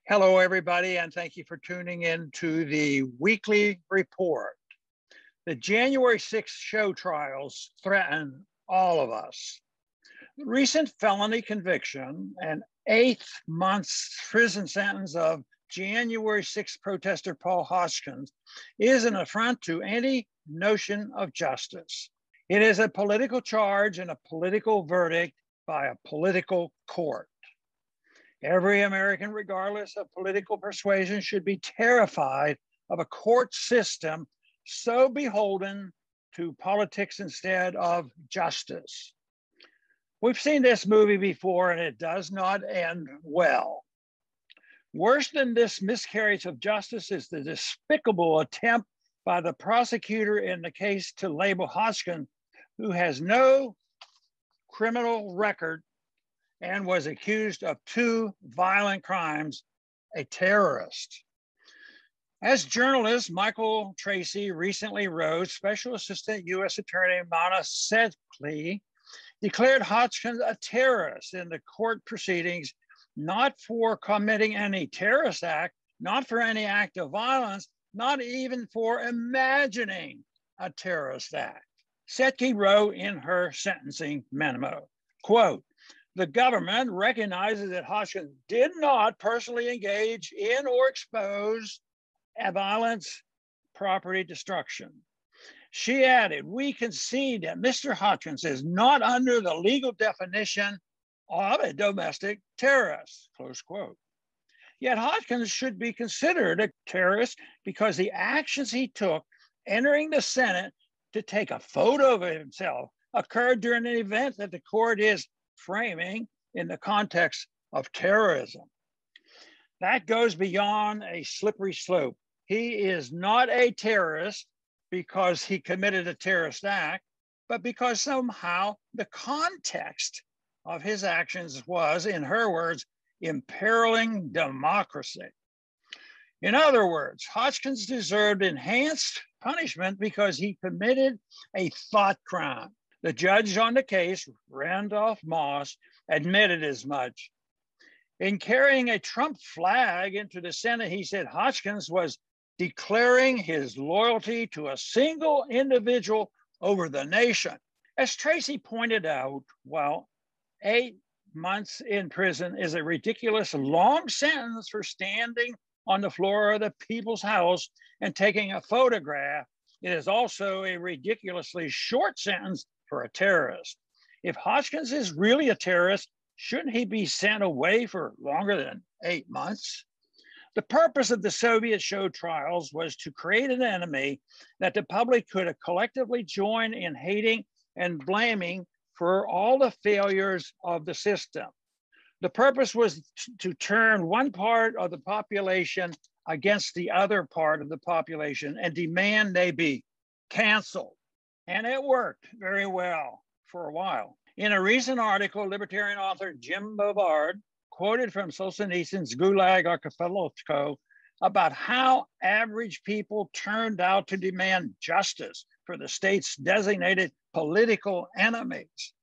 Hello, everybody, and thank you for tuning in to the weekly report. The January 6th show trials threaten all of us. The recent felony conviction and 8 month prison sentence of January 6th protester Paul Hodgkins is an affront to any notion of justice. It is a political charge and a political verdict by a political court. Every American, regardless of political persuasion, should be terrified of a court system so beholden to politics instead of justice. We've seen this movie before, and it does not end well. Worse than this miscarriage of justice is the despicable attempt by the prosecutor in the case to label Hodgkins, who has no criminal record and was accused of 2 violent crimes, a terrorist. As journalist Michael Tracey recently wrote, Special Assistant U.S. Attorney Mana Sedgley declared Hodgkins a terrorist in the court proceedings, not for committing any terrorist act, not for any act of violence, not even for imagining a terrorist act. Sedgley wrote in her sentencing memo, quote, "The government recognizes that Hodgkins did not personally engage in or expose a violence, property destruction." She added, "We concede that Mr. Hodgkins is not under the legal definition of a domestic terrorist," close quote. Yet Hodgkins should be considered a terrorist because the actions he took entering the Senate to take a photo of himself occurred during an event that the court is framing in the context of terrorism. That goes beyond a slippery slope. He is not a terrorist because he committed a terrorist act, but because somehow the context of his actions was, in her words, imperiling democracy. In other words, Hodgkins deserved enhanced punishment because he committed a thought crime. The judge on the case, Randolph Moss, admitted as much. In carrying a Trump flag into the Senate, he said Hodgkins was declaring his loyalty to a single individual over the nation. As Tracey pointed out, while 8 months in prison is a ridiculous long sentence for standing on the floor of the People's House and taking a photograph, it is also a ridiculously short sentence for a terrorist. If Hodgkins is really a terrorist, shouldn't he be sent away for longer than 8 months? The purpose of the Soviet show trials was to create an enemy that the public could collectively join in hating and blaming for all the failures of the system. The purpose was to turn one part of the population against the other part of the population and demand they be canceled. And it worked very well for a while. In a recent article, libertarian author Jim Bovard quoted from Solzhenitsyn's Gulag Archipelago about how average people turned out to demand justice for the state's designated political enemies.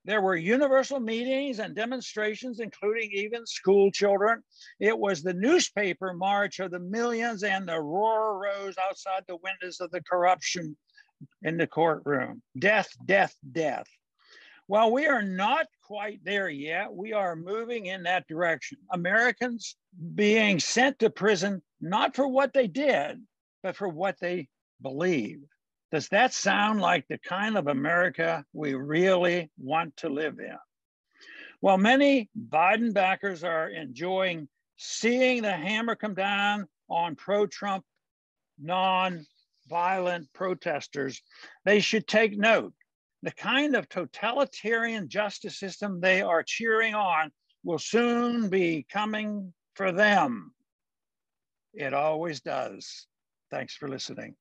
There were universal meetings and demonstrations, including even school children. It was the newspaper march of the millions, and the roar rose outside the windows of the corruption in the courtroom. Death, death, death. While we are not quite there yet, we are moving in that direction. Americans being sent to prison, not for what they did, but for what they believe. Does that sound like the kind of America we really want to live in? While many Biden backers are enjoying seeing the hammer come down on pro-Trump, non-violent protesters, they should take note. The kind of totalitarian justice system they are cheering on will soon be coming for them. It always does. Thanks for listening.